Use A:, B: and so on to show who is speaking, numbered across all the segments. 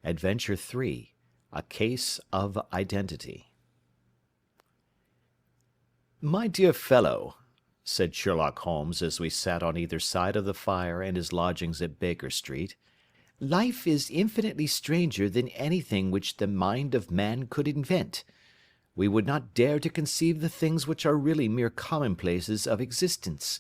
A: Adventure 3. A Case of Identity. "My dear fellow," said Sherlock Holmes as we sat on either side of the fire in his lodgings at Baker Street, "life is infinitely stranger than anything which the mind of man could invent. We would not dare to conceive the things which are really mere commonplaces of existence.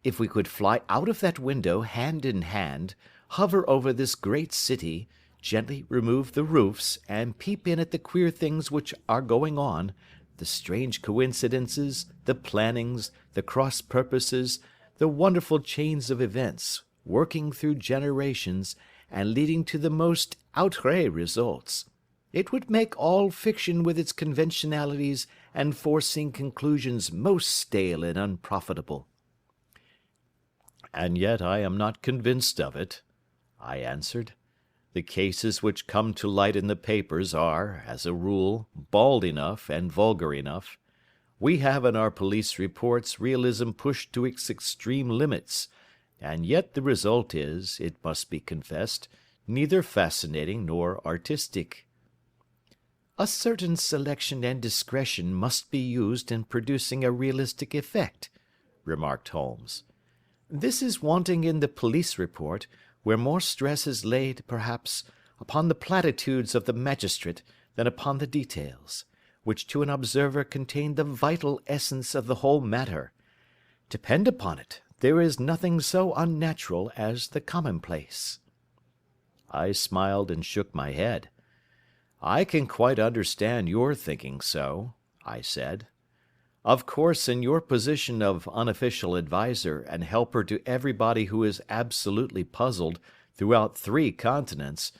A: If we could fly out of that window hand in hand, hover over this great city, gently remove the roofs, and peep in at the queer things which are going on, the strange coincidences, the plannings, the cross purposes, the wonderful chains of events, working through generations, and leading to the most outré results, it would make all fiction with its conventionalities and foreseen conclusions most stale and unprofitable." "And yet I am not convinced of it," I answered. "The cases which come to light in the papers are, as a rule, bald enough and vulgar enough. We have in our police reports realism pushed to its extreme limits, and yet the result is, it must be confessed, neither fascinating nor artistic." "A certain selection and discretion must be used in producing a realistic effect," remarked Holmes. "This is wanting in the police report, where more stress is laid, perhaps, upon the platitudes of the magistrate than upon the details, which to an observer contain the vital essence of the whole matter. Depend upon it, there is nothing so unnatural as the commonplace." I smiled and shook my head. "I can quite understand your thinking so," I said. "Of course, in your position of unofficial adviser and helper to everybody who is absolutely puzzled throughout 3 continents,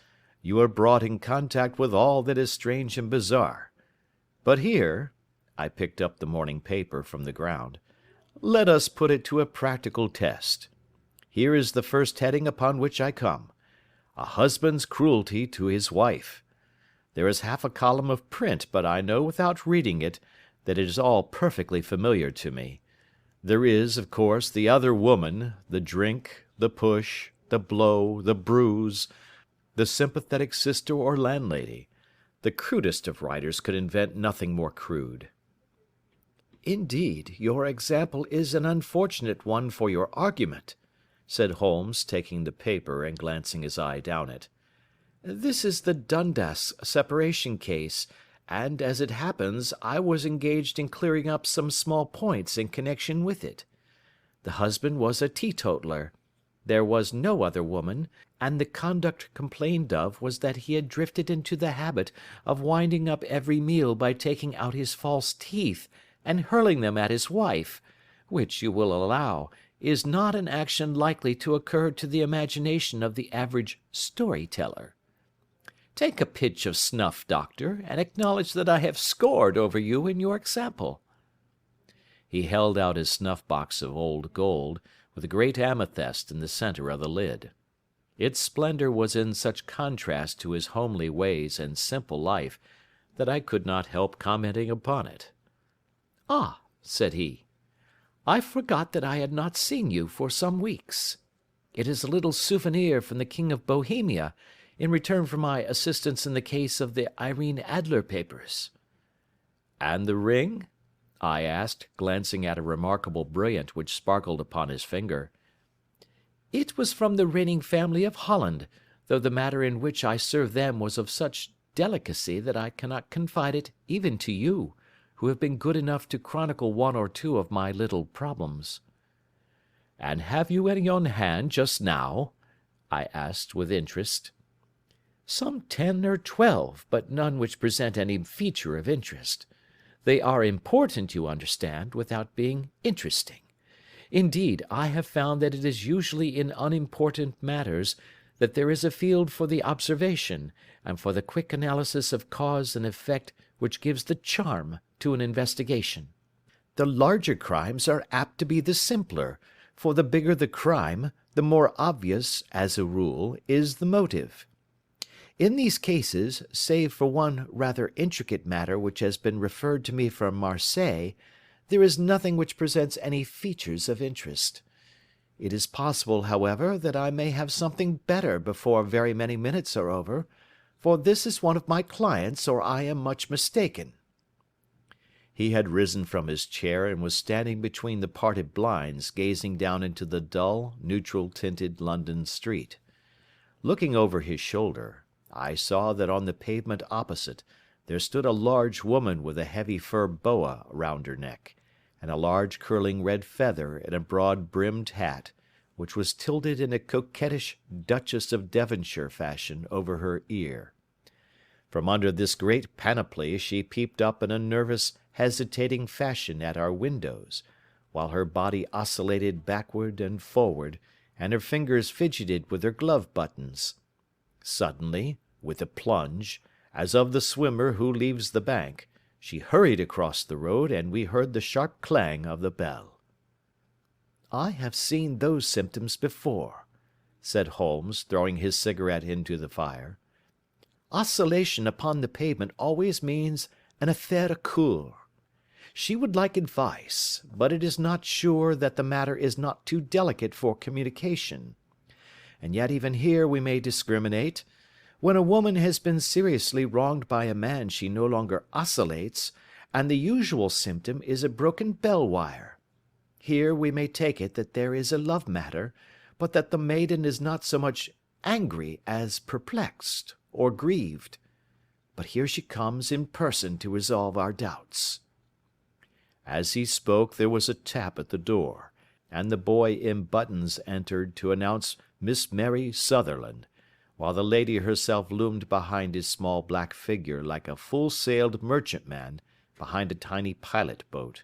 A: you are brought in contact with all that is strange and bizarre. But here," I picked up the morning paper from the ground, "let us put it to a practical test. Here is the first heading upon which I come: A husband's cruelty to his wife. There is half a column of print, but I know without reading it that it is all perfectly familiar to me. There is, of course, the other woman, the drink, the push, the blow, the bruise, the sympathetic sister or landlady. The crudest of writers could invent nothing more crude." "Indeed, your example is an unfortunate one for your argument," said Holmes, taking the paper and glancing his eye down it. "This is the Dundas separation case, and, as it happens, I was engaged in clearing up some small points in connection with it. The husband was a teetotaler. There was no other woman, and the conduct complained of was that he had drifted into the habit of winding up every meal by taking out his false teeth and hurling them at his wife, which, you will allow, is not an action likely to occur to the imagination of the average story-teller. Take a pinch of snuff, doctor, and acknowledge that I have scored over you in your example." He held out his snuff-box of old gold, with a great amethyst in the centre of the lid. Its splendour was in such contrast to his homely ways and simple life that I could not help commenting upon it. "Ah," said he, "I forgot that I had not seen you for some weeks. It is a little souvenir from the King of Bohemia, in return for my assistance in the case of the Irene Adler papers." "And the ring?" I asked, glancing at a remarkable brilliant which sparkled upon his finger. "It was from the reigning family of Holland, though the matter in which I served them was of such delicacy that I cannot confide it even to you, who have been good enough to chronicle 1 or 2 of my little problems." "And have you any on hand just now?" I asked with interest. "Some 10 or 12, but none which present any feature of interest. They are important, you understand, without being interesting. Indeed, I have found that it is usually in unimportant matters that there is a field for the observation, and for the quick analysis of cause and effect which gives the charm to an investigation. The larger crimes are apt to be the simpler, for the bigger the crime, the more obvious, as a rule, is the motive. In these cases, save for one rather intricate matter which has been referred to me from Marseilles, there is nothing which presents any features of interest. It is possible, however, that I may have something better before very many minutes are over, for this is one of my clients, or I am much mistaken." He had risen from his chair and was standing between the parted blinds, gazing down into the dull, neutral-tinted London street. Looking over his shoulder, I saw that on the pavement opposite there stood a large woman with a heavy fur boa round her neck, and a large curling red feather in a broad-brimmed hat, which was tilted in a coquettish Duchess of Devonshire fashion over her ear. From under this great panoply she peeped up in a nervous, hesitating fashion at our windows, while her body oscillated backward and forward, and her fingers fidgeted with her glove buttons. Suddenly, with a plunge, as of the swimmer who leaves the bank, she hurried across the road, and we heard the sharp clang of the bell. "I have seen those symptoms before," said Holmes, throwing his cigarette into the fire. "Oscillation upon the pavement always means an affaire à coeur. She would like advice, but it is not sure that the matter is not too delicate for communication. And yet even here we may discriminate. When a woman has been seriously wronged by a man she no longer oscillates, and the usual symptom is a broken bell wire. Here we may take it that there is a love matter, but that the maiden is not so much angry as perplexed or grieved. But here she comes in person to resolve our doubts." As he spoke there was a tap at the door, and the boy in buttons entered to announce Miss Mary Sutherland, while the lady herself loomed behind his small black figure like a full-sailed merchantman behind a tiny pilot-boat.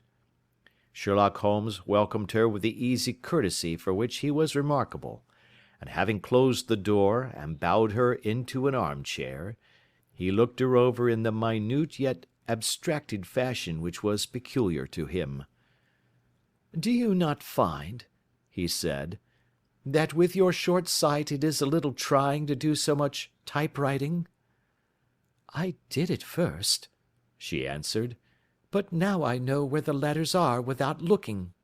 A: Sherlock Holmes welcomed her with the easy courtesy for which he was remarkable, and having closed the door and bowed her into an armchair, he looked her over in the minute yet abstracted fashion which was peculiar to him. "Do you not find," he said, "that with your short sight it is a little trying to do so much typewriting?" "I did at first," she answered, "but now I know where the letters are without looking."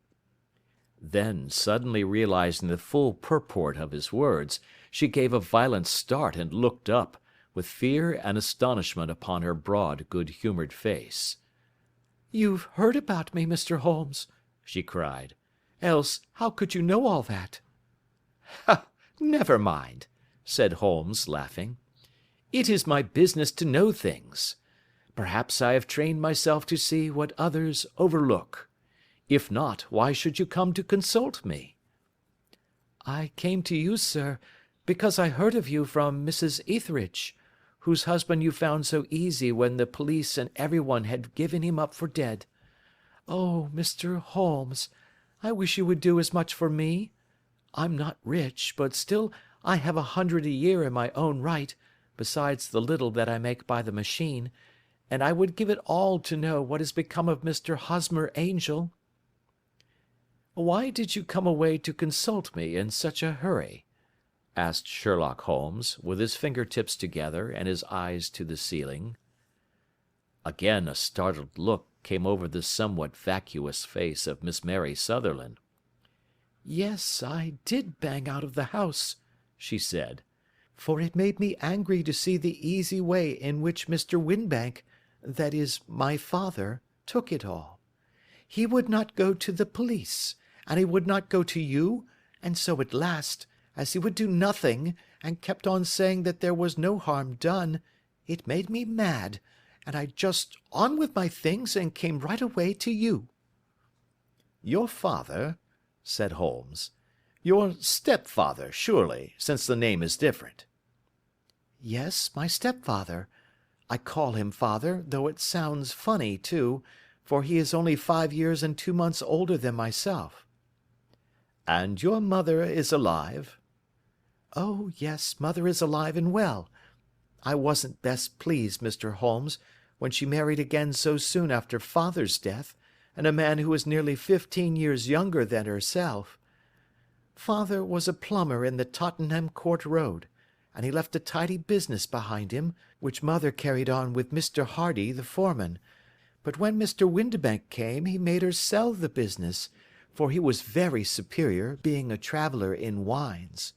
A: Then, suddenly realizing the full purport of his words, she gave a violent start and looked up, with fear and astonishment upon her broad, good-humoured face. "You've heard about me, Mr. Holmes," she cried. "Else how could you know all that?" "Ha! Never mind," said Holmes, laughing. "It is my business to know things. Perhaps I have trained myself to see what others overlook. If not, why should you come to consult me?" "I came to you, sir, because I heard of you from Mrs. Etheridge, whose husband you found so easy when the police and everyone had given him up for dead. Oh, Mr. Holmes, I wish you would do as much for me. I'm not rich, but still I have 100 a year in my own right, besides the little that I make by the machine, and I would give it all to know what has become of Mr. Hosmer Angel." "Why did you come away to consult me in such a hurry?" asked Sherlock Holmes, with his finger-tips together and his eyes to the ceiling. Again a startled look came over the somewhat vacuous face of Miss Mary Sutherland. "Yes, I did bang out of the house," she said, "for it made me angry to see the easy way in which Mr. Winbank, that is, my father, took it all. He would not go to the police, and he would not go to you, and so at last, as he would do nothing, and kept on saying that there was no harm done, it made me mad, and I just on with my things and came right away to you." "Your father?" said Holmes. "Your stepfather, surely, since the name is different." "Yes, my stepfather. I call him father, though it sounds funny, too, for he is only 5 years and 2 months older than myself." "And your mother is alive?" "Oh, yes, mother is alive and well. I wasn't best pleased, Mr. Holmes, when she married again so soon after father's death, and a man who was nearly 15 years younger than herself. Father was a plumber in the Tottenham Court Road, and he left a tidy business behind him, which mother carried on with Mr. Hardy, the foreman. But when Mr. Windibank came, he made her sell the business, for he was very superior, being a traveller in wines.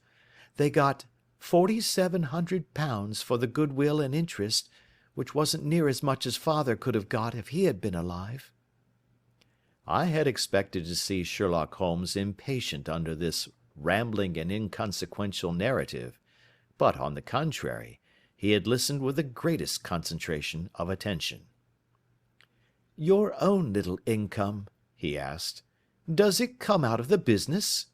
A: They got £4,700 for the goodwill and interest, which wasn't near as much as father could have got if he had been alive." I had expected to see Sherlock Holmes impatient under this rambling and inconsequential narrative, but, on the contrary, he had listened with the greatest concentration of attention. "Your own little income," he asked, "does it come out of the business?"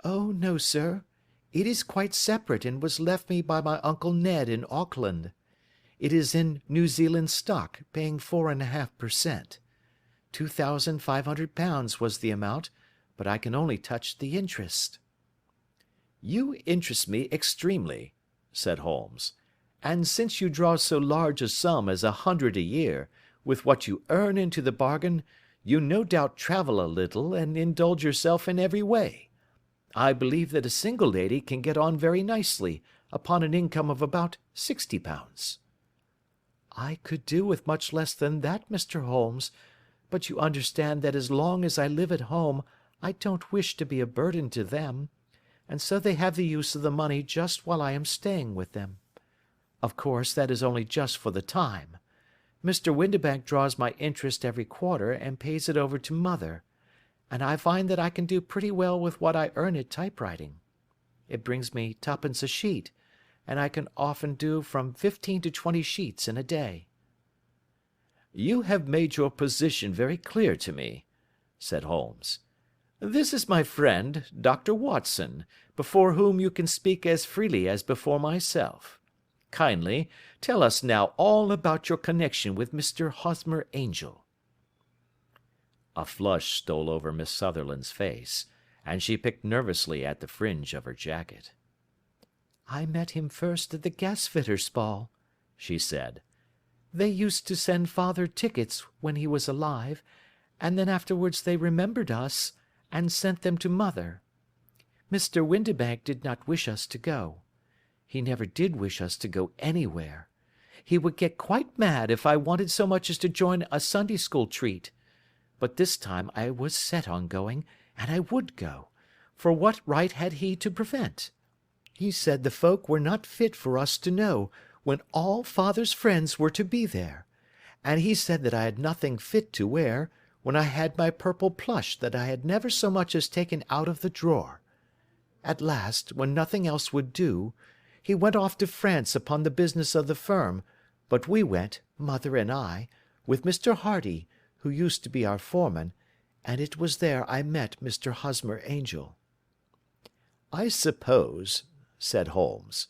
A: "Oh, no, sir. It is quite separate and was left me by my Uncle Ned in Auckland. It is in New Zealand stock, paying 4.5%. £2,500 was the amount, but I can only touch the interest." "You interest me extremely," said Holmes, "and since you draw so large a sum as 100 a year, with what you earn into the bargain, you no doubt travel a little and indulge yourself in every way. I believe that a single lady can get on very nicely upon an income of about £60. "I could do with much less than that, Mr. Holmes, but you understand that as long as I live at home I don't wish to be a burden to them, and so they have the use of the money just while I am staying with them. Of course, that is only just for the time. Mr. Windibank draws my interest every quarter and pays it over to mother, and I find that I can do pretty well with what I earn at typewriting. It brings me twopence a sheet, and I can often do from 15 to 20 sheets in a day." "You have made your position very clear to me," said Holmes. "This is my friend, Dr. Watson, before whom you can speak as freely as before myself. Kindly tell us now all about your connection with Mr. Hosmer Angel." A flush stole over Miss Sutherland's face, and she picked nervously at the fringe of her jacket. "I met him first at the gasfitters' ball," she said. "They used to send father tickets when he was alive, and then afterwards they remembered us, and sent them to mother. Mr. Windibank did not wish us to go. He never did wish us to go anywhere. He would get quite mad if I wanted so much as to join a Sunday school treat. But this time I was set on going, and I would go, for what right had he to prevent? He said the folk were not fit for us to know, when all father's friends were to be there, and he said that I had nothing fit to wear, when I had my purple plush that I had never so much as taken out of the drawer. At last, when nothing else would do, he went off to France upon the business of the firm, but we went, mother and I, with Mr. Hardy, who used to be our foreman, and it was there I met Mr. Hosmer Angel." "I suppose," said Holmes,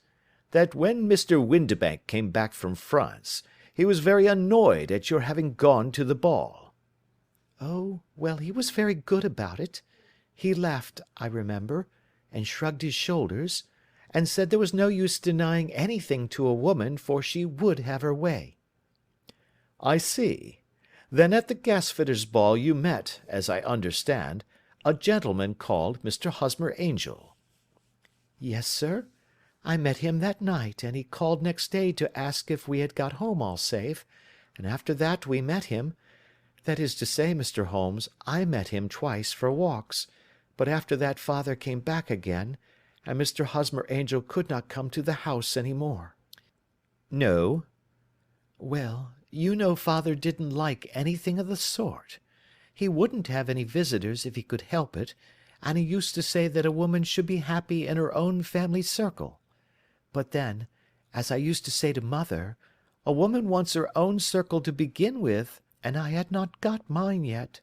A: "that when Mr. Windibank came back from France, he was very annoyed at your having gone to the ball." "Oh, well, he was very good about it. He laughed, I remember, and shrugged his shoulders, and said there was no use denying anything to a woman, for she would have her way." "I see. Then at the gasfitters' ball you met, as I understand, a gentleman called Mr. Hosmer Angel." "Yes, sir. I met him that night, and he called next day to ask if we had got home all safe, and after that we met him. That is to say, Mr. Holmes, I met him twice for walks, but after that father came back again, and Mr. Hosmer Angel could not come to the house any more." "No." "Well, you know father didn't like anything of the sort. He wouldn't have any visitors if he could help it, and he used to say that a woman should be happy in her own family circle. But then, as I used to say to mother, a woman wants her own circle to begin with, and I had not got mine yet."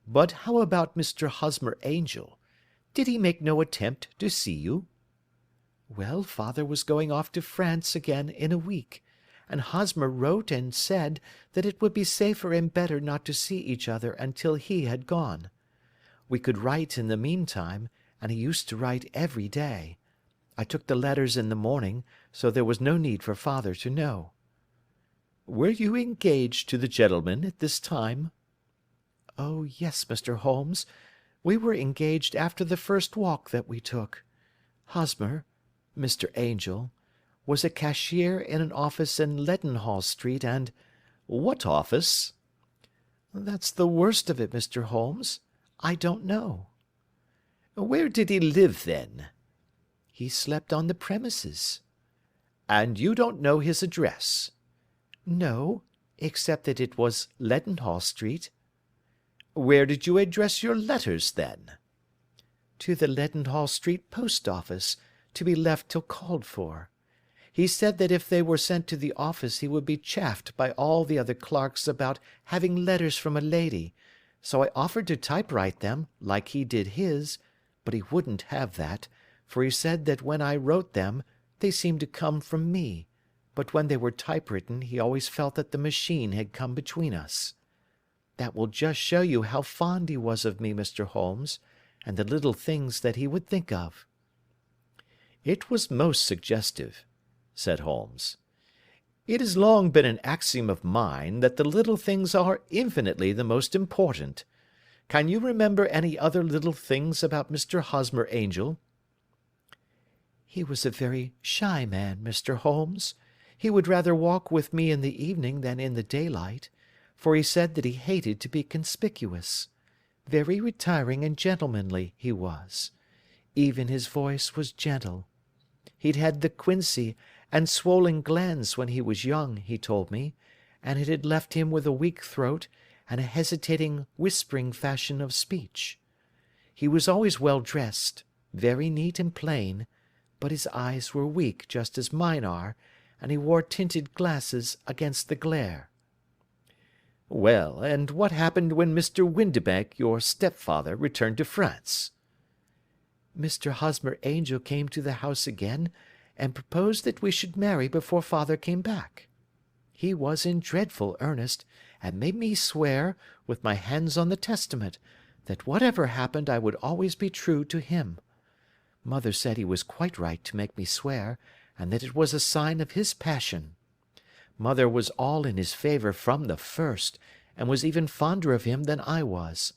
A: "But how about Mr. Hosmer Angel? Did he make no attempt to see you?" "Well, father was going off to France again in a week, and Hosmer wrote and said that it would be safer and better not to see each other until he had gone. We could write in the meantime, and he used to write every day. I took the letters in the morning, so there was no need for father to know." "Were you engaged to the gentleman at this time?" "Oh, yes, Mr. Holmes. We were engaged after the first walk that we took. Hosmer, Mr. Angel, was a cashier in an office in Leadenhall Street, and—" "What office?" "That's the worst of it, Mr. Holmes. I don't know." "Where did he live, then?"
B: He slept on the premises."
A: "And you don't know his address?"
B: "No, except that it was Leadenhall Street."
A: "Where did you address your letters, then?"
B: "To the Leadenhall Street post office, to be left till called for. He said that if they were sent to the office he would be chaffed by all the other clerks about having letters from a lady, so I offered to typewrite them, like he did his, but he wouldn't have that, for he said that when I wrote them they seemed to come from me, but when they were typewritten he always felt that the machine had come between us. That will just show you how fond he was of me, Mr. Holmes, and the little things that he would think of."
A: "It was most suggestive," said Holmes. "It has long been an axiom of mine that the little things are infinitely the most important. Can you remember any other little things about Mr. Hosmer Angel?"
B: "He was a very shy man, Mr. Holmes. He would rather walk with me in the evening than in the daylight, for he said that he hated to be conspicuous. Very retiring and gentlemanly he was. Even his voice was gentle. He'd had the quinsy and swollen glands when he was young, he told me, and it had left him with a weak throat and a hesitating, whispering fashion of speech. He was always well dressed, very neat and plain, but his eyes were weak just as mine are, and he wore tinted glasses against the glare."
A: "Well, and what happened when Mr. Windibank, your stepfather, returned to France?"
B: "Mr. Hosmer Angel came to the house again, and proposed that we should marry before father came back. He was in dreadful earnest, and made me swear, with my hands on the testament, that whatever happened I would always be true to him. Mother said he was quite right to make me swear, and that it was a sign of his passion. Mother was all in his favour from the first, and was even fonder of him than I was.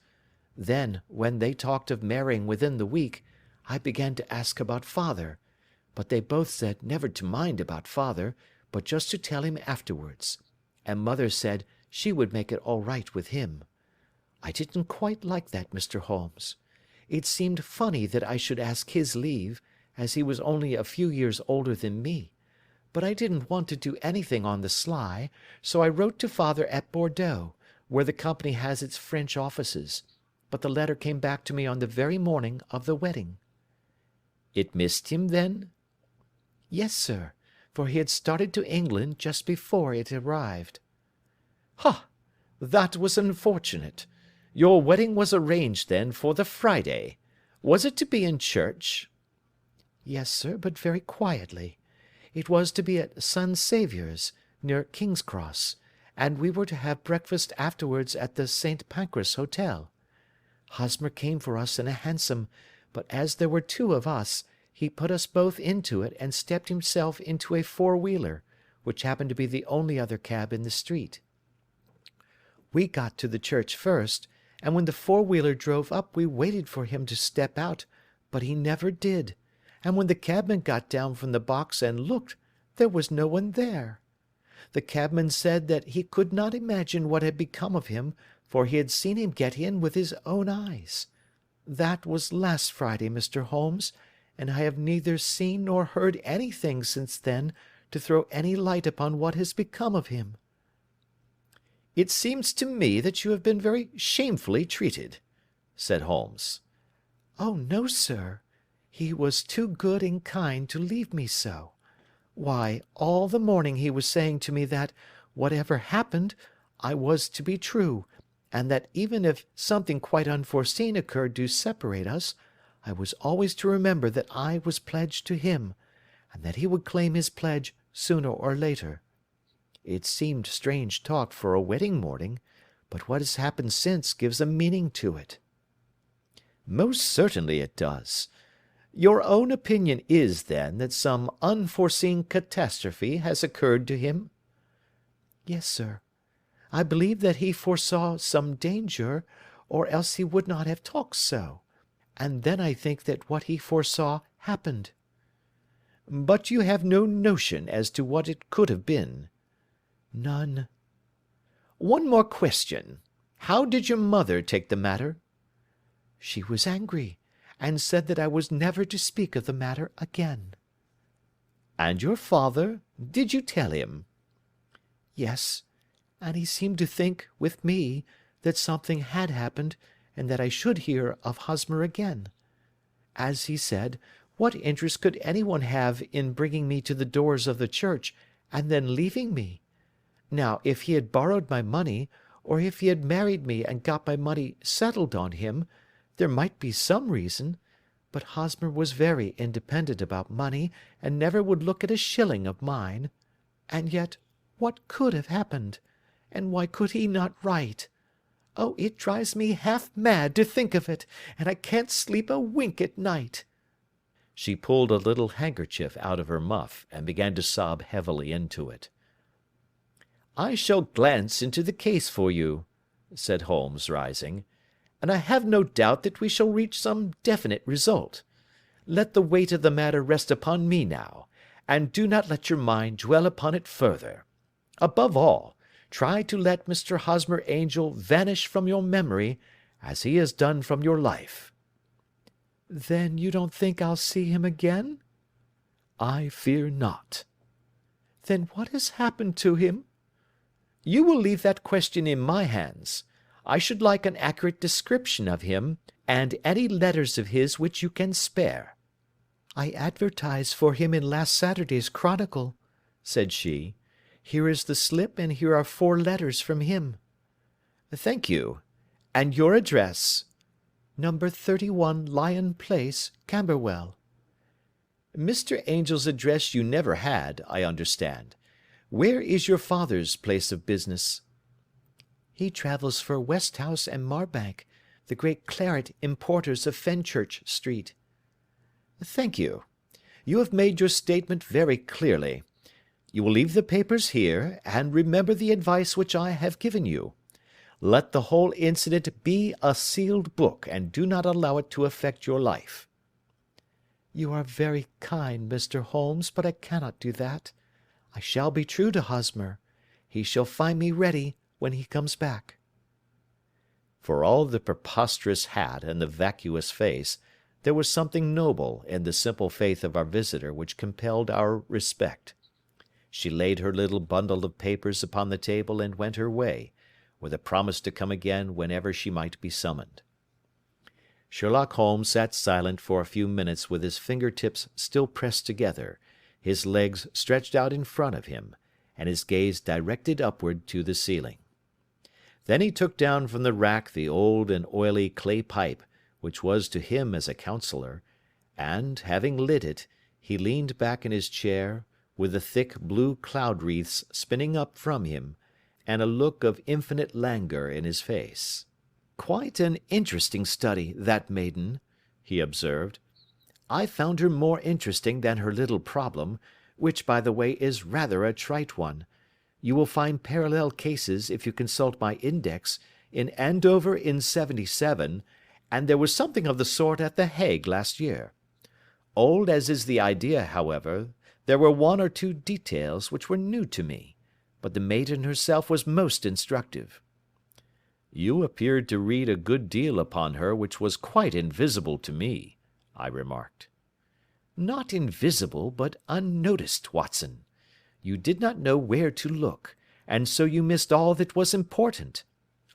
B: Then, when they talked of marrying within the week, I began to ask about father, but they both said never to mind about father, but just to tell him afterwards, and mother said she would make it all right with him. I didn't quite like that, Mr. Holmes. It seemed funny that I should ask his leave, as he was only a few years older than me, but I didn't want to do anything on the sly, so I wrote to father at Bordeaux, where the company has its French offices, but the letter came back to me on the very morning of the wedding."
A: "It missed him, then?"
B: "Yes, sir, for he had started to England just before it arrived."
A: "Ha! That was unfortunate. Your wedding was arranged, then, for the Friday. Was it to be in church?"
B: "Yes, sir, but very quietly. It was to be at St. Saviour's, near King's Cross, and we were to have breakfast afterwards at the St. Pancras Hotel. Hosmer came for us in a hansom, but as there were two of us, he put us both into it and stepped himself into a four-wheeler, which happened to be the only other cab in the street. We got to the church first, and when the four-wheeler drove up we waited for him to step out, but he never did, and when the cabman got down from the box and looked, there was no one there. The cabman said that he could not imagine what had become of him, for he had seen him get in with his own eyes. That was last Friday, Mr. Holmes, and I have neither seen nor heard anything since then to throw any light upon what has become of him."
A: "It seems to me that you have been very shamefully treated," said Holmes.
B: "Oh, no, sir. He was too good and kind to leave me so. Why, all the morning he was saying to me that, whatever happened, I was to be true, and that even if something quite unforeseen occurred to separate us, I was always to remember that I was pledged to him, and that he would claim his pledge sooner or later. It seemed strange talk for a wedding morning, but what has happened since gives a meaning to it."
A: "Most certainly it does. Your own opinion is, then, that some unforeseen catastrophe has occurred to him?"
B: "Yes, sir. I believe that he foresaw some danger, or else he would not have talked so, and then I think that what he foresaw happened."
A: "But you have no notion as to what it could have been?"
B: "None."
A: "One more question. How did your mother take the matter?"
B: "She was angry, and said that I was never to speak of the matter again."
A: "And your father? Did you tell him?"
B: "Yes, and he seemed to think, with me, that something had happened, and that I should hear of Hosmer again. As he said, what interest could anyone have in bringing me to the doors of the church, and then leaving me? Now, if he had borrowed my money, or if he had married me and got my money settled on him, there might be some reason, but Hosmer was very independent about money, and never would look at a shilling of mine. And yet, what could have happened? And why could he not write? Oh, it drives me half mad to think of it, and I can't sleep a wink at night."
A: She pulled a little handkerchief out of her muff, and began to sob heavily into it. "I shall glance into the case for you," said Holmes, rising, "and I have no doubt that we shall reach some definite result. Let the weight of the matter rest upon me now, and do not let your mind dwell upon it further. Above all, try to let Mr. Hosmer Angel vanish from your memory, as he has done from your life."
B: "Then you don't think I'll see him again?"
A: "I fear not."
B: "Then what has happened to him?"
A: "You will leave that question in my hands. I should like an accurate description of him, and any letters of his which you can spare."
B: "I advertised for him in last Saturday's Chronicle," said she. "Here is the slip, and here are 4 letters from him."
A: "Thank you. And your address?"
B: "Number 31 Lion Place, Camberwell."
A: "Mr. Angel's address you never had, I understand. Where is your father's place of business?"
B: "He travels for Westhouse and Marbank, the great claret importers of Fenchurch Street."
A: "Thank you. You have made your statement very clearly. You will leave the papers here, and remember the advice which I have given you. Let the whole incident be a sealed book, and do not allow it to affect your life."
B: "You are very kind, Mr. Holmes, but I cannot do that. I shall be true to Hosmer. He shall find me ready when he comes back."
A: For all the preposterous hat and the vacuous face, there was something noble in the simple faith of our visitor which compelled our respect. She laid her little bundle of papers upon the table and went her way, with a promise to come again whenever she might be summoned. Sherlock Holmes sat silent for a few minutes with his finger-tips still pressed together, his legs stretched out in front of him, and his gaze directed upward to the ceiling. Then he took down from the rack the old and oily clay pipe which was to him as a counsellor, and, having lit it, he leaned back in his chair, with the thick blue cloud wreaths spinning up from him, and a look of infinite languor in his face. "Quite an interesting study, that maiden," he observed. "I found her more interesting than her little problem, which, by the way, is rather a trite one. You will find parallel cases, if you consult my index, in Andover in '77, and there was something of the sort at The Hague last year. Old as is the idea, however, there were 1 or 2 details which were new to me, but the maiden herself was most instructive." "You appeared to read a good deal upon her which was quite invisible to me," I remarked. "Not invisible, but unnoticed, Watson. You did not know where to look, and so you missed all that was important.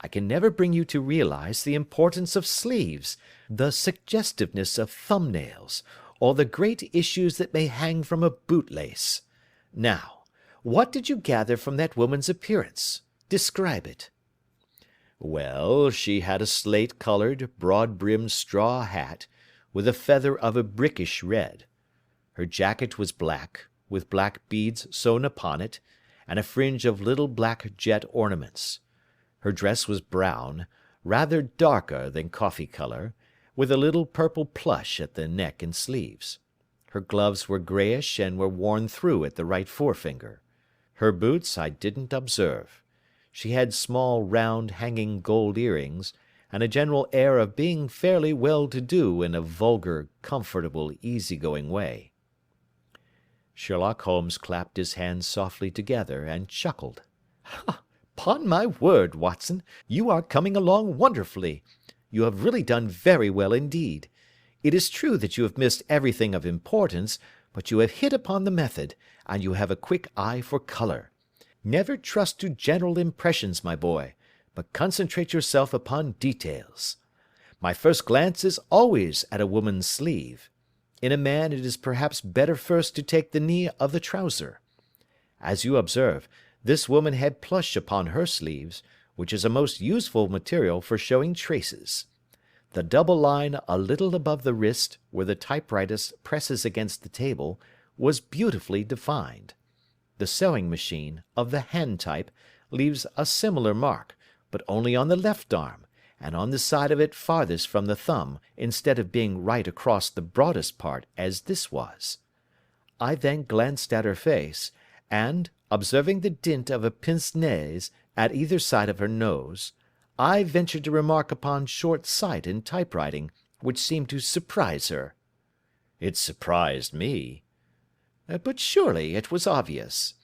A: I can never bring you to realize the importance of sleeves, the suggestiveness of thumbnails, or the great issues that may hang from a bootlace. Now, what did you gather from that woman's appearance? Describe it." "Well, she had a slate-coloured, broad-brimmed straw hat, with a feather of a brickish red. Her jacket was black, with black beads sewn upon it, and a fringe of little black jet ornaments. Her dress was brown, rather darker than coffee colour, with a little purple plush at the neck and sleeves. Her gloves were greyish and were worn through at the right forefinger. Her boots I didn't observe. She had small, round, hanging gold earrings, and a general air of being fairly well-to-do in a vulgar, comfortable, easy-going way." Sherlock Holmes clapped his hands softly together and chuckled. "'Pon my word, Watson, you are coming along wonderfully. You have really done very well indeed.
B: It is true that you have missed everything of importance, but you have hit upon the method, and you have a quick eye for colour. Never trust to general impressions, my boy, but concentrate yourself upon details. My first glance is always at a woman's sleeve. In a man it is perhaps better first to take the knee of the trouser. As you observe, this woman had plush upon her sleeves, which is a most useful material for showing traces. The double line a little above the wrist, where the typewriter presses against the table, was beautifully defined. The sewing machine, of the hand type, leaves a similar mark, but only on the left arm, and on the side of it farthest from the thumb, instead of being right across the broadest part, as this was. I then glanced at her face, and, observing the dint of a pince-nez at either side of her nose, I ventured to remark upon short sight in typewriting, which seemed to surprise her.
A: It surprised me.
B: But surely it was obvious.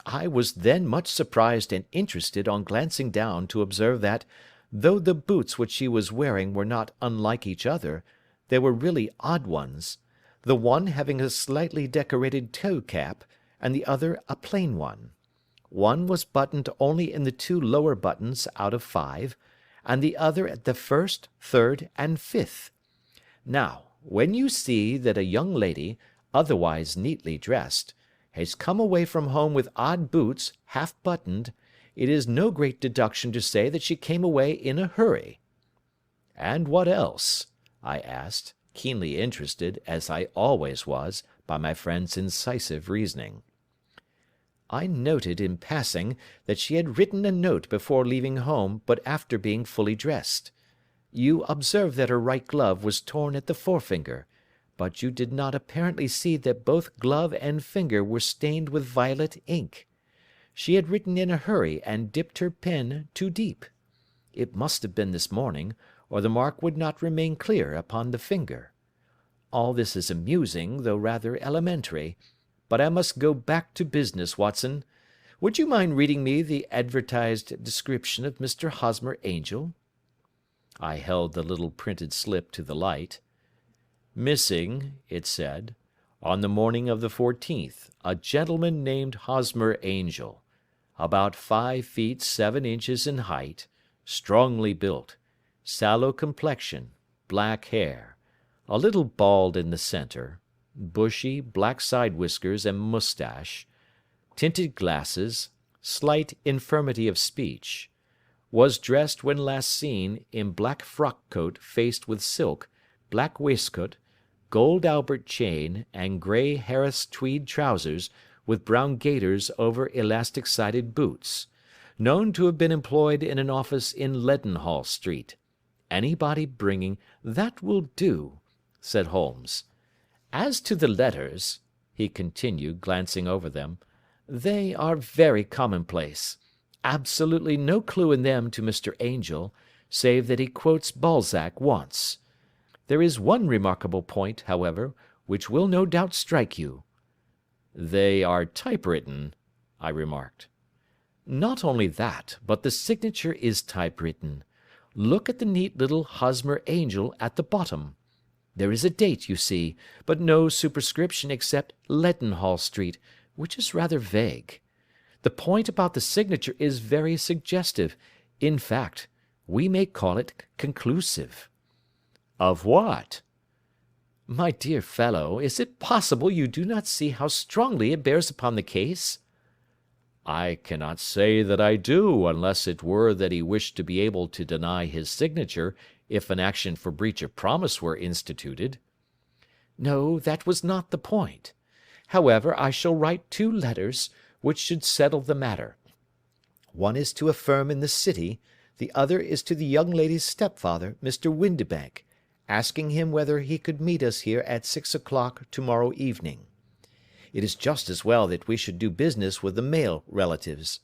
B: I was then much surprised and interested on glancing down to observe that, though the boots which she was wearing were not unlike each other, they were really odd ones, the one having a slightly decorated toe cap, and the other a plain one. One was buttoned only in the 2 lower buttons out of 5, and the other at the 1st, 3rd, and 5th. Now, when you see that a young lady, otherwise neatly dressed, has come away from home with odd boots, half buttoned, it is no great deduction to say that she came away in a hurry.
A: And what else? I asked, keenly interested, as I always was, by my friend's incisive reasoning.
B: I noted, in passing, that she had written a note before leaving home, but after being fully dressed. You observed that her right glove was torn at the forefinger, but you did not apparently see that both glove and finger were stained with violet ink. She had written in a hurry and dipped her pen too deep. It must have been this morning, or the mark would not remain clear upon the finger. All this is amusing, though rather elementary. But I must go back to business, Watson. Would you mind reading me the advertised description of Mr. Hosmer Angel?
A: I held the little printed slip to the light. Missing, it said, on the morning of the 14th, a gentleman named Hosmer Angel, about 5 feet 7 inches in height, strongly built, sallow complexion, black hair, a little bald in the centre, bushy, black side whiskers and moustache, tinted glasses, slight infirmity of speech, was dressed when last seen in black frock-coat faced with silk, black waistcoat, gold Albert chain, and grey Harris tweed trousers, with brown gaiters over elastic-sided boots, known to have been employed in an office in Leadenhall Street. Anybody bringing— "That will do," said Holmes. "As to the letters," he continued, glancing over them, "they are very commonplace. Absolutely no clue in them to Mr. Angel, save that he quotes Balzac once. There is one remarkable point, however, which will no doubt strike you." "They are typewritten," I remarked.
B: "Not only that, but the signature is typewritten. Look at the neat little Hosmer Angel at the bottom. There is a date, you see, but no superscription except Leadenhall Street, which is rather vague. The point about the signature is very suggestive. In fact, we may call it conclusive."
A: "Of what?"
B: "My dear fellow, is it possible you do not see how strongly it bears upon the case?"
A: "I cannot say that I do, unless it were that he wished to be able to deny his signature if an action for breach of promise were instituted."
B: "No, that was not the point. However, I shall write 2 letters, which should settle the matter. One is to a firm in the city, the other is to the young lady's stepfather, Mr. Windibank, asking him whether he could meet us here at 6 o'clock to-morrow evening. It is just as well that we should do business with the male relatives.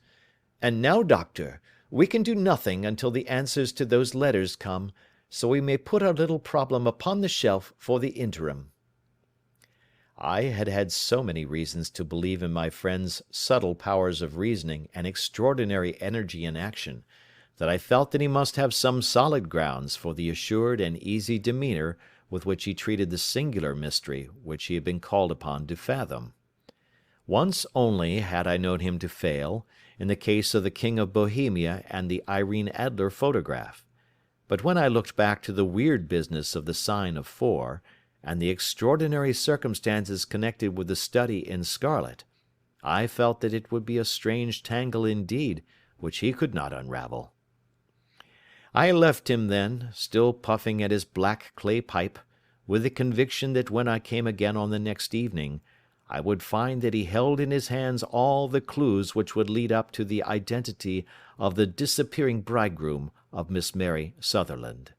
B: And now, doctor, we can do nothing until the answers to those letters come, so we may put our little problem upon the shelf for the interim."
A: I had had so many reasons to believe in my friend's subtle powers of reasoning and extraordinary energy in action, that I felt that he must have some solid grounds for the assured and easy demeanour with which he treated the singular mystery which he had been called upon to fathom. Once only had I known him to fail, in the case of the King of Bohemia and the Irene Adler photograph. But when I looked back to the weird business of the sign of 4, and the extraordinary circumstances connected with the study in scarlet, I felt that it would be a strange tangle indeed which he could not unravel. I left him then, still puffing at his black clay pipe, with the conviction that when I came again on the next evening, I would find that he held in his hands all the clues which would lead up to the identity of the disappearing bridegroom of Miss Mary Sutherland.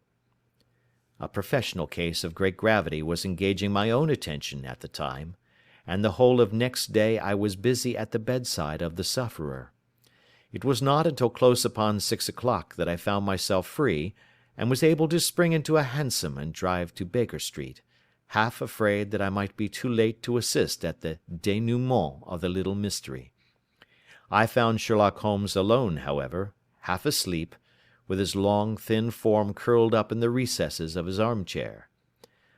A: A professional case of great gravity was engaging my own attention at the time, and the whole of next day I was busy at the bedside of the sufferer. It was not until close upon 6 o'clock that I found myself free, and was able to spring into a hansom and drive to Baker Street, half afraid that I might be too late to assist at the dénouement of the little mystery. I found Sherlock Holmes alone, however, half asleep, with his long, thin form curled up in the recesses of his armchair.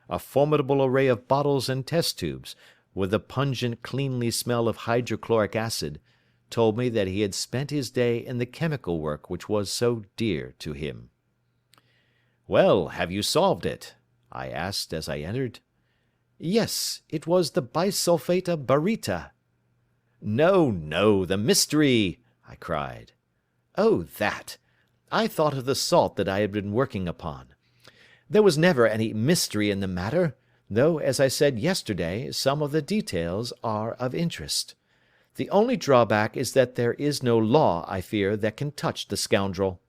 A: A formidable array of bottles and test tubes, with the pungent, cleanly smell of hydrochloric acid, told me that he had spent his day in the chemical work which was so dear to him. "Well, have you solved it?" I asked as I entered. "Yes, it was the bisulfate of baryta." "No, no, the mystery!" I cried. "Oh, that! I thought of the salt that I had been working upon. There was never any mystery in the matter, though, as I said yesterday, some of the details are of interest. The only drawback is that there is no law, I fear, that can touch the scoundrel."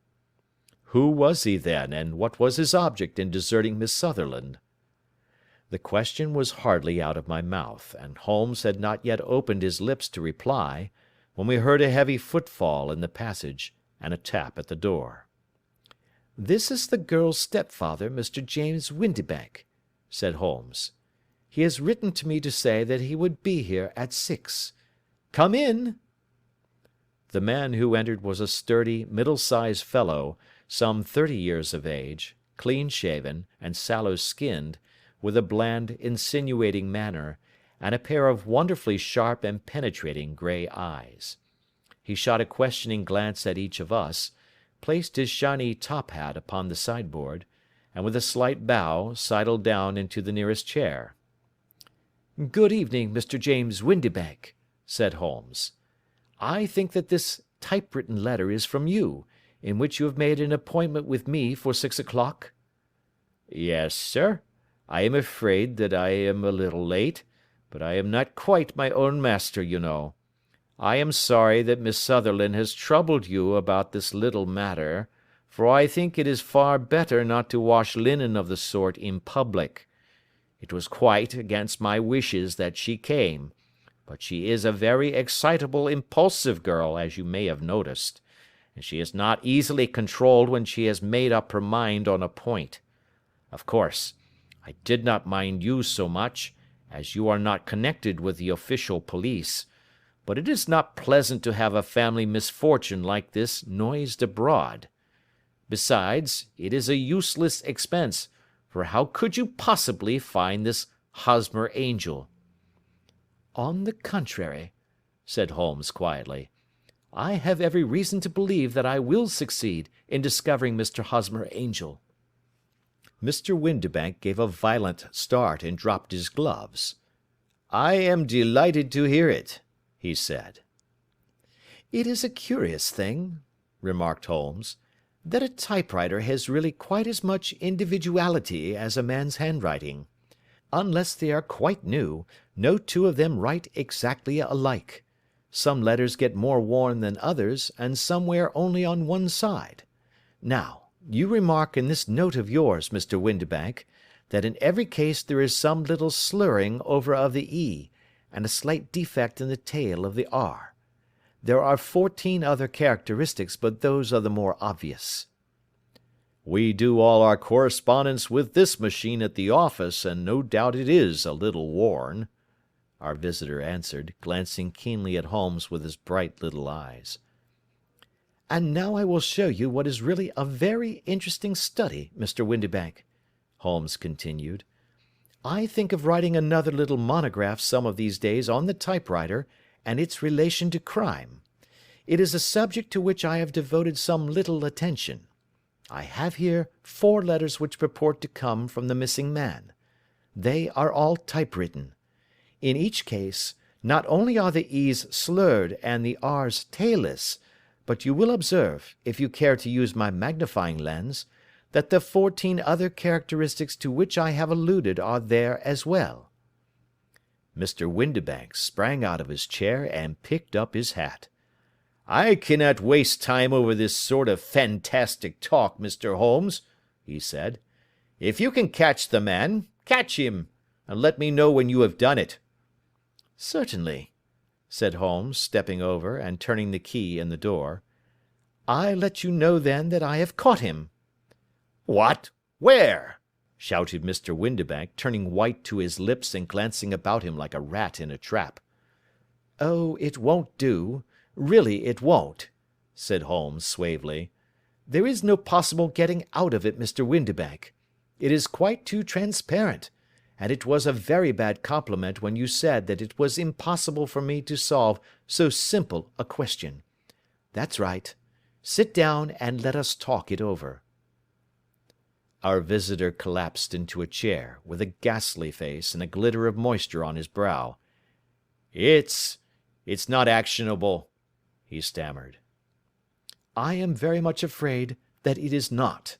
A: "Who was he, then, and what was his object in deserting Miss Sutherland?" The question was hardly out of my mouth, and Holmes had not yet opened his lips to reply, when we heard a heavy footfall in the passage, and a tap at the door. "This is the girl's stepfather, Mr. James Windibank," said Holmes. "He has written to me to say that he would be here at 6. Come in." The man who entered was a sturdy, middle-sized fellow, some 30 years of age, clean-shaven, and sallow-skinned, with a bland, insinuating manner, and a pair of wonderfully sharp and penetrating grey eyes. He shot a questioning glance at each of us, placed his shiny top-hat upon the sideboard, and with a slight bow sidled down into the nearest chair. "Good evening, Mr. James Windibank," said Holmes. "I think that this typewritten letter is from you, in which you have made an appointment with me for 6 o'clock?" "Yes, sir. I am afraid that I am a little late, but I am not quite my own master, you know. I am sorry that Miss Sutherland has troubled you about this little matter, for I think it is far better not to wash linen of the sort in public. It was quite against my wishes that she came, but she is a very excitable, impulsive girl, as you may have noticed, and she is not easily controlled when she has made up her mind on a point. Of course, I did not mind you so much, as you are not connected with the official police, but it is not pleasant to have a family misfortune like this noised abroad. Besides, it is a useless expense, for how could you possibly find this Hosmer Angel?" "On the contrary," said Holmes quietly, "I have every reason to believe that I will succeed in discovering Mr. Hosmer Angel." Mr. Windibank gave a violent start and dropped his gloves. "I am delighted to hear it," he said. "It is a curious thing," remarked Holmes, "that a typewriter has really quite as much individuality as a man's handwriting. Unless they are quite new, no two of them write exactly alike. Some letters get more worn than others, and some wear only on one side. Now, you remark in this note of yours, Mr. Windibank, that in every case there is some little slurring over of the E, and a slight defect in the tail of the R. There are 14 other characteristics, but those are the more obvious." "We do all our correspondence with this machine at the office, and no doubt it is a little worn," our visitor answered, glancing keenly at Holmes with his bright little eyes. "And now I will show you what is really a very interesting study, Mr. Windibank," Holmes continued.
B: I think of writing another little monograph some of these days on the typewriter and its relation to crime. It is a subject to which I have devoted some little attention. I have here 4 letters which purport to come from the missing man. They are all typewritten. In each case, not only are the E's slurred and the R's tailless, but you will observe, if you care to use my magnifying lens, that the 14 other characteristics to which I have alluded are there as well.
A: Mr. Windibank sprang out of his chair and picked up his hat. "I cannot waste time over this sort of fantastic talk, Mr. Holmes," he said. "If you can catch the man, catch him, and let me know when you have done it."
B: "Certainly," said Holmes, stepping over and turning the key in the door. "I let you know then that I have caught him."
A: "What? Where?" shouted Mr. Windibank, turning white to his lips and glancing about him like a rat in a trap.
B: "Oh, it won't do. Really it won't," said Holmes suavely. "There is no possible getting out of it, Mr. Windibank. It is quite too transparent, and it was a very bad compliment when you said that it was impossible for me to solve so simple a question. That's right. Sit down and let us talk it over."
A: Our visitor collapsed into a chair, with a ghastly face and a glitter of moisture on his brow. It's not actionable," he stammered.
B: "I am very much afraid that it is not.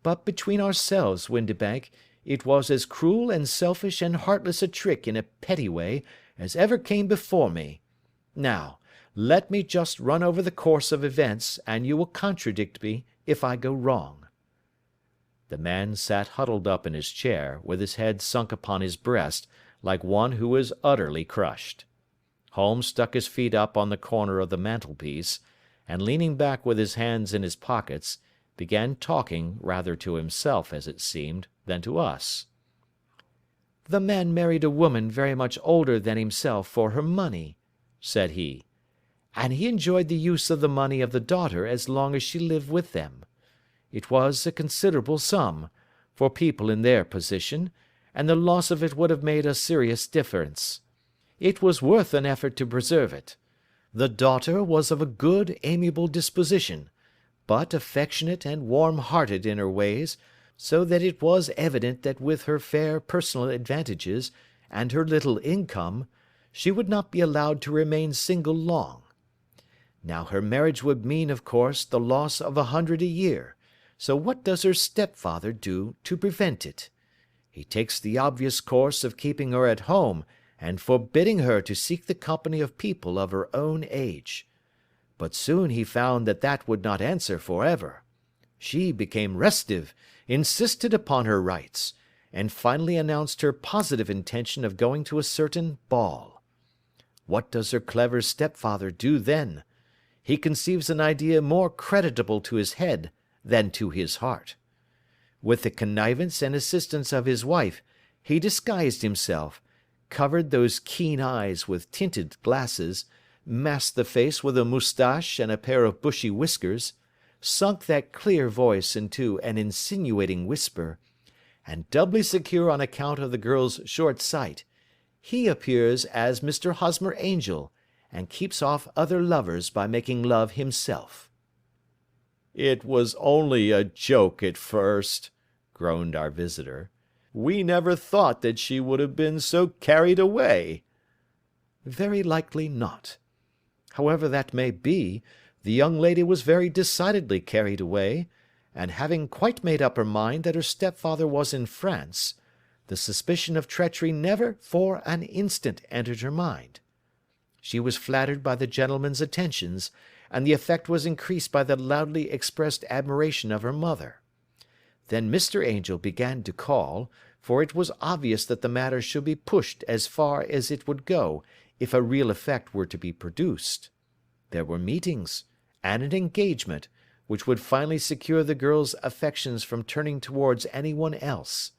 B: But between ourselves, Windibank, it was as cruel and selfish and heartless a trick in a petty way as ever came before me. Now, let me just run over the course of events, and you will contradict me if I go wrong."
A: The man sat huddled up in his chair, with his head sunk upon his breast, like one who is utterly crushed. Holmes stuck his feet up on the corner of the mantelpiece, and leaning back with his hands in his pockets, began talking rather to himself, as it seemed, than to us.
B: "The man married a woman very much older than himself for her money," said he, "and he enjoyed the use of the money of the daughter as long as she lived with them. It was a considerable sum, for people in their position, and the loss of it would have made a serious difference. It was worth an effort to preserve it. The daughter was of a good, amiable disposition, but affectionate and warm-hearted in her ways, so that it was evident that with her fair personal advantages, and her little income, she would not be allowed to remain single long. Now her marriage would mean, of course, the loss of 100 a year, so what does her stepfather do to prevent it? He takes the obvious course of keeping her at home, and forbidding her to seek the company of people of her own age. But soon he found that that would not answer for ever. She became restive, insisted upon her rights, and finally announced her positive intention of going to a certain ball. What does her clever stepfather do then? He conceives an idea more creditable to his head than to his heart. With the connivance and assistance of his wife, he disguised himself, covered those keen eyes with tinted glasses, masked the face with a moustache and a pair of bushy whiskers, sunk that clear voice into an insinuating whisper, and doubly secure on account of the girl's short sight, he appears as Mr. Hosmer Angel, and keeps off other lovers by making love himself."
A: "It was only a joke at first," groaned our visitor. "We never thought that she would have been so carried away."
B: "Very likely not. However that may be, the young lady was very decidedly carried away, and having quite made up her mind that her stepfather was in France, the suspicion of treachery never for an instant entered her mind. She was flattered by the gentleman's attentions, and the effect was increased by the loudly expressed admiration of her mother. Then Mr. Angel began to call, for it was obvious that the matter should be pushed as far as it would go, if a real effect were to be produced. There were meetings, and an engagement, which would finally secure the girl's affections from turning towards any one else.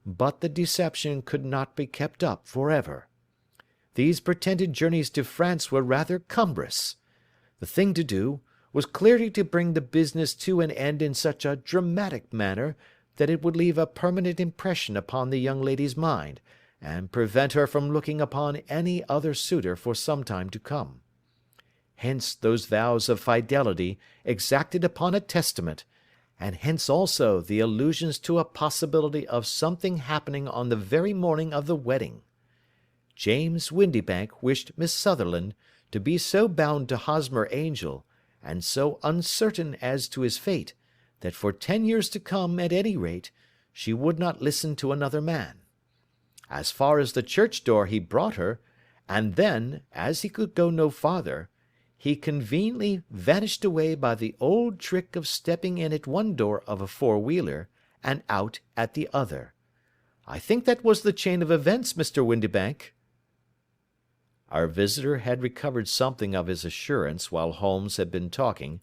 B: But the deception could not be kept up for ever. These pretended journeys to France were rather cumbrous. The thing to do was clearly to bring the business to an end in such a dramatic manner
A: that it would leave a permanent impression upon the young lady's mind, and prevent her from looking upon any other suitor for some time to come. Hence those vows of fidelity exacted upon a testament, and hence also the allusions to a possibility of something happening on the very morning of the wedding. James Windibank wished Miss Sutherland to be so bound to Hosmer Angel, and so uncertain as to his fate, that for 10 years to come, at any rate, she would not listen to another man. As far as the church door he brought her, and then, as he could go no farther, he conveniently vanished away by the old trick of stepping in at one door of a four-wheeler, and out at the other. I think that was the chain of events, Mr. Windibank." Our visitor had recovered something of his assurance while Holmes had been talking,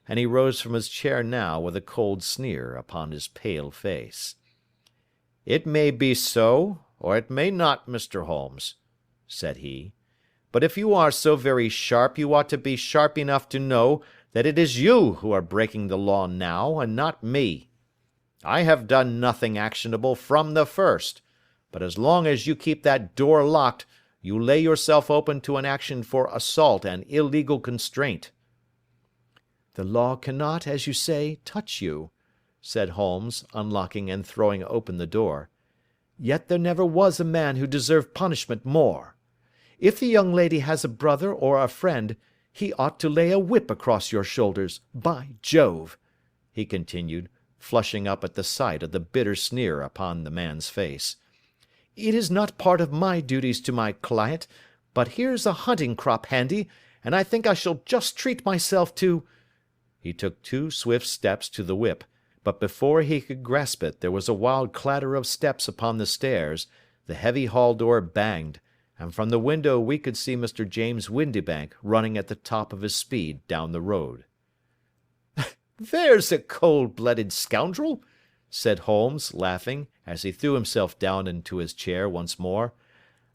A: and he rose from his chair now with a cold sneer upon his pale face. "It may be so, or it may not, Mr. Holmes," said he. "But if you are so very sharp, you ought to be sharp enough to know that it is you who are breaking the law now, and not me. I have done nothing actionable from the first, but as long as you keep that door locked, you lay yourself open to an action for assault and illegal constraint." "The law cannot, as you say, touch you," said Holmes, unlocking and throwing open the door. "Yet there never was a man who deserved punishment more. If the young lady has a brother or a friend, he ought to lay a whip across your shoulders, by Jove," he continued, flushing up at the sight of the bitter sneer upon the man's face. "It is not part of my duties to my client, but here's a hunting crop handy, and I think I shall just treat myself to—" He took 2 swift steps to the whip, but before he could grasp it there was a wild clatter of steps upon the stairs, the heavy hall door banged, and from the window we could see Mr. James Windibank running at the top of his speed down the road. "There's a cold-blooded scoundrel," said Holmes, laughing, as he threw himself down into his chair once more.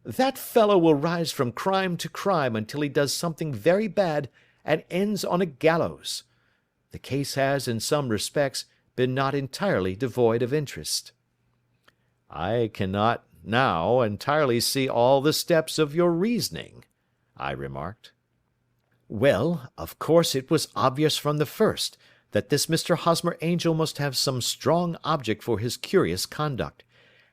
A: "That fellow will rise from crime to crime until he does something very bad and ends on a gallows. The case has, in some respects, been not entirely devoid of interest." "I cannot now entirely see all the steps of your reasoning," I remarked. "Well, of course it was obvious from the first that this Mr. Hosmer Angel must have some strong object for his curious conduct,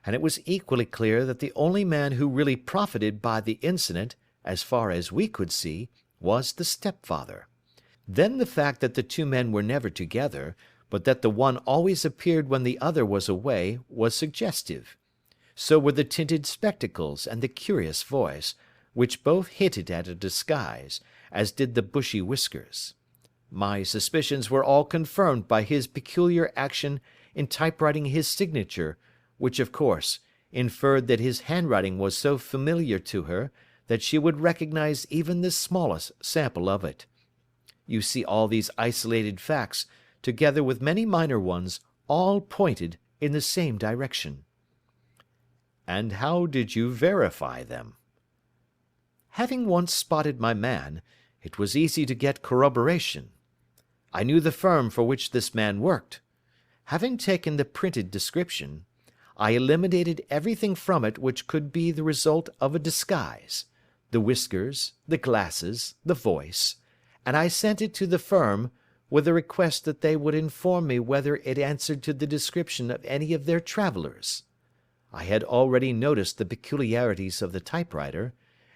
A: and it was equally clear that the only man who really profited by the incident, as far as we could see, was the stepfather. Then the fact that the 2 men were never together, but that the one always appeared when the other was away, was suggestive. So were the tinted spectacles and the curious voice, which both hinted at a disguise, as did the bushy whiskers. My suspicions were all confirmed by his peculiar action in typewriting his signature, which, of course, inferred that his handwriting was so familiar to her that she would recognize even the smallest sample of it. You see, all these isolated facts, together with many minor ones, all pointed in the same direction." "And how did you verify them?" "Having once spotted my man, it was easy to get corroboration. I knew the firm for which this man worked. Having taken the printed description, I eliminated everything from it which could be the result of a disguise, the whiskers, the glasses, the voice, and I sent it to the firm, with a request that they would inform me whether it answered to the description of any of their travellers. I had already noticed the peculiarities of the typewriter,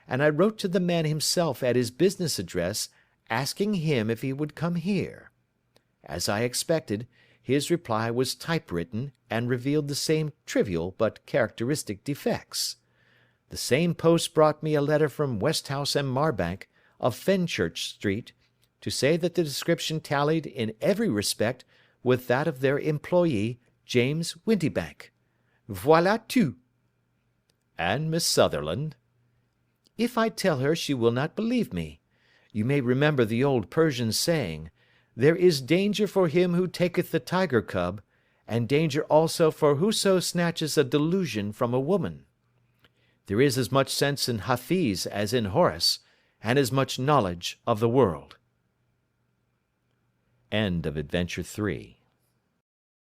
A: and I wrote to the man himself at his business address, asking him if he would come here. As I expected, his reply was typewritten, and revealed the same trivial but characteristic defects. The same post brought me a letter from Westhouse and Marbank, of Fenchurch Street, to say that the description tallied in every respect with that of their employee, James Windibank. Voilà tout." "And Miss Sutherland?" "If I tell her she will not believe me. You may remember the old Persian saying, 'There is danger for him who taketh the tiger cub, and danger also for whoso snatches a delusion from a woman.' There is as much sense in Hafiz as in Horace, and as much knowledge of the world." End of Adventure 3.